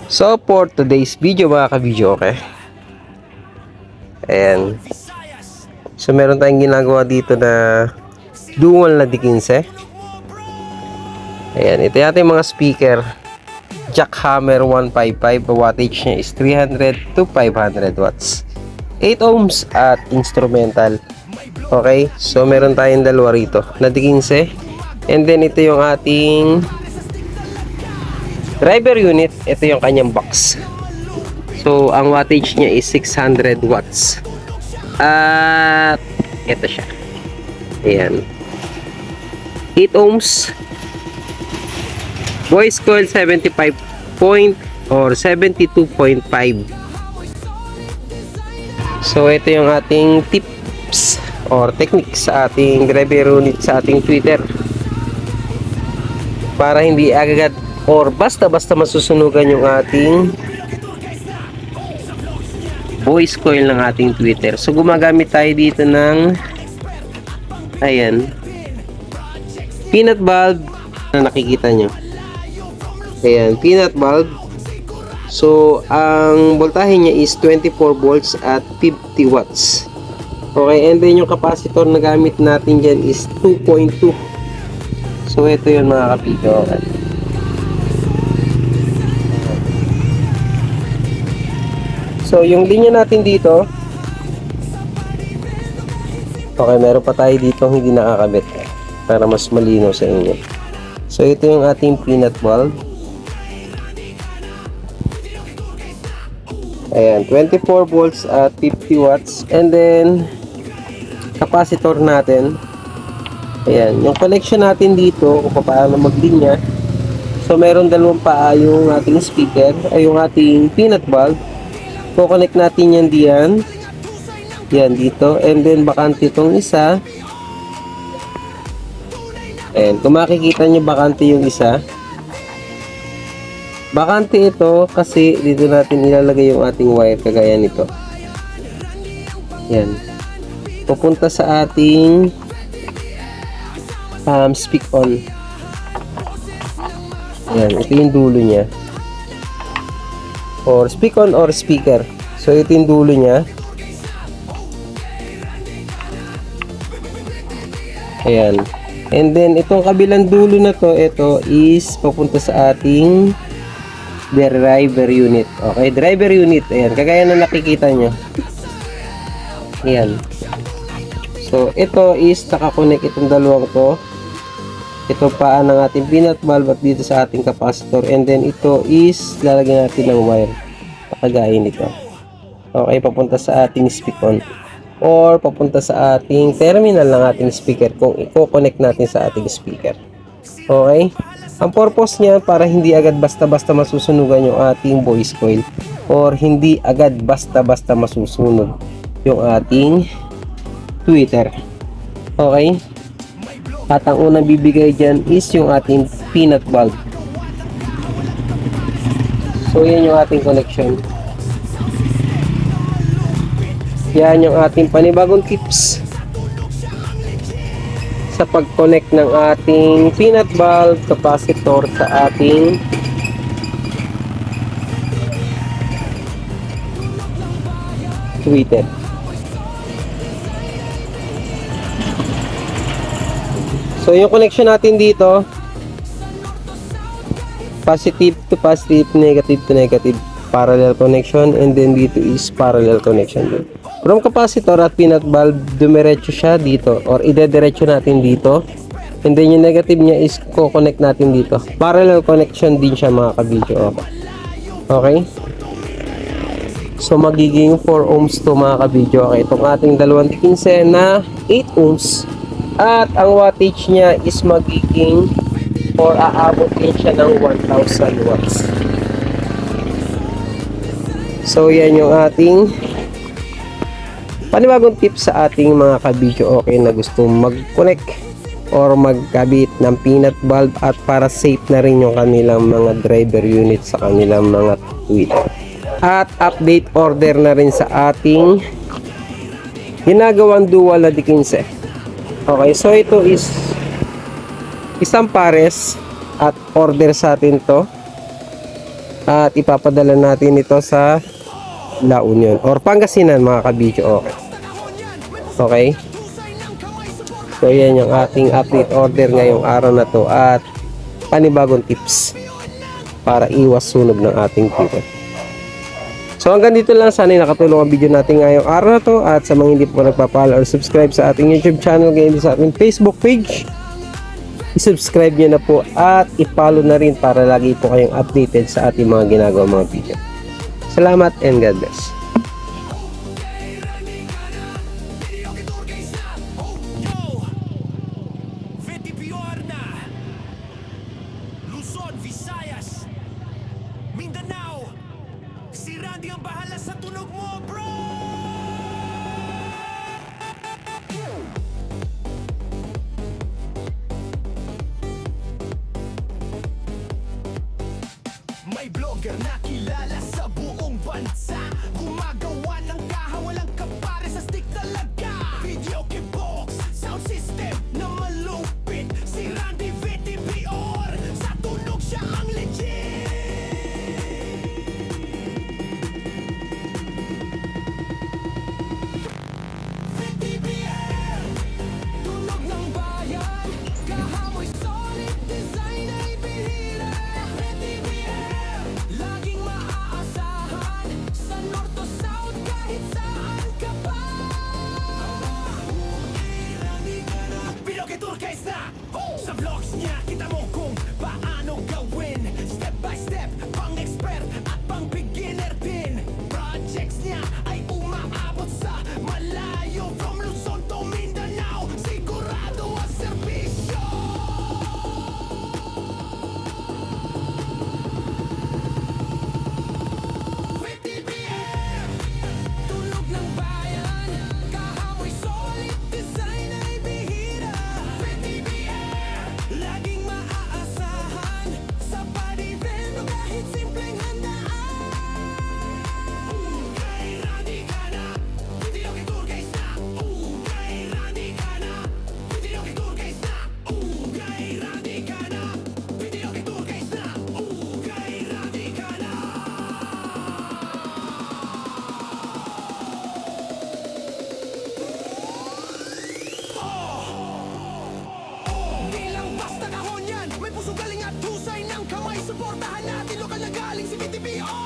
So for today's video mga ka-video, okay? Ayan. So meron tayong ginagawa dito na dual na D15. Ayan, ito yata yung mga speaker. Jackhammer 155, wattage niya is 300 to 500 watts. 8 ohms at instrumental. Okay, so meron tayong dalawa rito na D15. And then ito yung ating driver unit. Ito yung kanyang box. So ang wattage niya is 600 watts. At ito siya. Ayan. 8 ohms. Voice coil 75 point or 72.5. So ito yung ating tips or techniques sa ating driver unit sa ating tweeter. Para hindi agad or basta-basta masusunugan yung ating voice coil ng ating tweeter. So gumagamit tayo dito ng ayan, peanut bulb na nakikita nyo. Ayan, peanut bulb. So ang voltahe niya is 24 volts at 50 watts. Okay, and then yung capacitor na gamit natin dyan is 2.2. So ito yun mga kapito. Okay. So yung linya natin dito, okay, meron pa tayo dito hindi nakakabit para mas malinaw sa inyo. So ito yung ating peanut bulb. Ayan, 24 volts at 50 watts. And then capacitor natin. Ayan, yung connection natin dito kung paano maglinya. So meron dalawang paa yung ating speaker ay yung ating peanut bulb. Connect natin yan diyan. Yan dito. And then bakante itong isa. And kung makikita nyo bakante yung isa. Bakante ito kasi dito natin ilalagay yung ating wire kagaya nito. Yan. Pupunta sa ating speak on. Yan. Ito yung dulo niya. Or speak on or speaker. So ito yung dulo niya. Ayan. And then itong kabilang dulo na to, ito is papunta sa ating driver unit. Okay, driver unit. Ayan, kagaya na nakikita nyo. Ayan. So ito is nakakonect itong dalawang to. Ito paa ng ating peanut bulb at dito sa ating capacitor. And then ito is lalagyan natin ng wire. Kagaya nito. Okay, papunta sa ating speak on. Or papunta sa ating terminal ng ating speaker kung i-connect natin sa ating speaker. Okay? Ang purpose niya para hindi agad basta-basta masusunugan yung ating voice coil or hindi agad basta-basta masusunog yung ating tweeter. Okay? At ang unang bibigay dyan is yung ating peanut bulb. So yan yung ating connection. Yan yung ating panibagong tips sa pag-connect ng ating peanut bulb capacitor sa ating tweeter. So yung connection natin dito, positive to positive, negative to negative, parallel connection, and then dito is parallel connection din. From capacitor at peanut bulb, dumiretso siya dito or idediretso natin dito. And then yung negative niya is ko-connect natin dito. Parallel connection din siya mga ka-video. Okay? So magiging 4 ohms to mga ka-video. Okay, itong ating 215 na 8 ohms. At ang wattage niya is magiging or aabot din siya ng 1000 watts. So yan yung ating panibagong tips sa ating mga ka-video okay na gusto mag-connect or magkabit ng peanut bulb at para safe na rin yung kanilang mga driver unit sa kanilang mga tweeter. At update order na rin sa ating ginagawang dual na D15. Okay, so ito is isang pares at order sa atin to. at ipapadala natin ito sa La Union or Pangasinan mga kabidyo. Okay. Okay. So yan yung ating update order ngayong araw na to at panibagong tips para iwas sunog ng ating people. So hanggang dito lang, sana nakatulong ang video natin ngayong araw na to, at sa mga hindi po nagpa-follow or subscribe sa ating YouTube channel, ganyan din sa ating Facebook page, i-subscribe nyo na po at i-follow na rin para lagi po kayong updated sa ating mga ginagawa mga video. Salamat and God bless. Luzon, Visayas, Mindanao, si Randy ang bahala sa tunog mo, bro! May blogger na kilala sa buong bansa, gumagawa ng kahawalang kapare sa stick talaga. Video box, sound system na malupit, si Randy VTBR, sa tunog siya ang legit. VTBR, tunog ng bayan, kahamoy solid, design ay bihira. VTBR, laging maaasahan, sa north to south kahit saan ka pa. Pinokit Turkais na sa vlogs niya, kita mo kung paano gawin, step by step, pang expert at pang beginner din. Projects niya ay umaabot sa malayo, from Luzon to Mindanao, sigurado ang serbisyo. VTBR, tunog ng bayan, kahamoy solid, design ay bihira. VTBR, laging maaasahan, sa panibeno kahit simpleng handaan. Kay Randy ka na, Videoke Turkais na. Kay Randy ka na, Videoke Turkais na. Kay Randy ka na, Videoke Turkais na. Kay Randy ka na. Di lang basta kahon yan, may puso galing at husay ng kamay. Suportahan natin, lokal na galing si VTBR.